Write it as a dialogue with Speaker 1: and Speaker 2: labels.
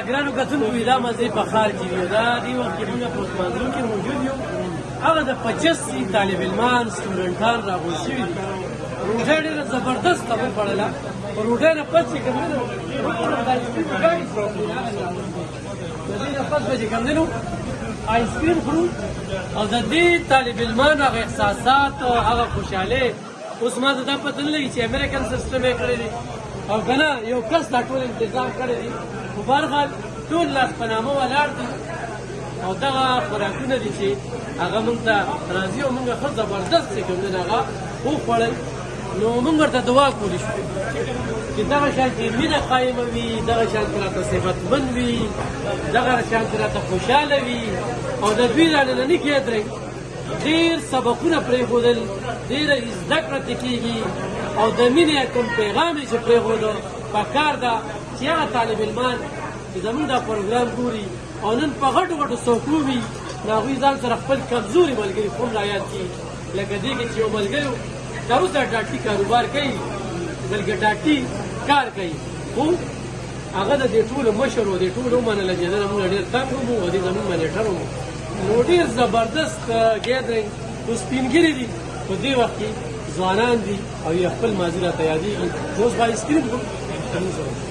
Speaker 1: ګرانو کتونکو دا مزې په ښار کې وي دا دې وخت کې موږ په منځلو کې موجود یو هغه د 85 طالب علمان سټوډنټان راغونډ شوي دي روټۍ ډېره زبردسته وخوړله په روټۍ نه پس چې کوم دی نو د دې نه پس به چې کوم دی نو آیسکریم خورو او د دې طالب علمان هغه احساسات او هغه خوشحالۍ اوس ما ته دا پته نه لګي چې امریکن سیسټم یې کړی دی او که نه یو کس دا ټول انتظام کړی دی خو په هر حال ټول لاس په نامه ولاړ دي او دغه خوراکونه دي چې هغه موږ ته راځي او موږ ښه زبردست چې کوم دی هغه وخوړل نو موږ ورته دعا کولی شو چې دغه شانتې مینه قایمه وي دغه شانتې راته صفتمند وي دغه شانتې راته خوشحاله وي او د دوی را ننني کېدرئ ډېر سبقونه پرېښودل ډېره زده کړه ترې کېږي او د مینې کوم پیغام یې چې پرېښوده پکار ده چې هغه طالب علمان چې زموږ دا پروګرام ګوري او نن په غټو غټو څوکو وي نو هغوی ځان سره خپل کمزوري ملګري خو هم رایاد کړي لکه دې کې چې یو ملګری تر اوسه ډاټي کاروبار کوي بلکې ډاټي کار کوي خو هغه د دې ټولو مشر و دې ټولو ومنله چې نن موږ ډېر تنګ ومو او دې زموږ منیټر ومو نو ډېر زبردست ګیدرینګ خو سپین ږیري دي په دې وخت کې ځوانان دي او یې خپل ماضي راته یادېږي اوس به آیسکریم خورو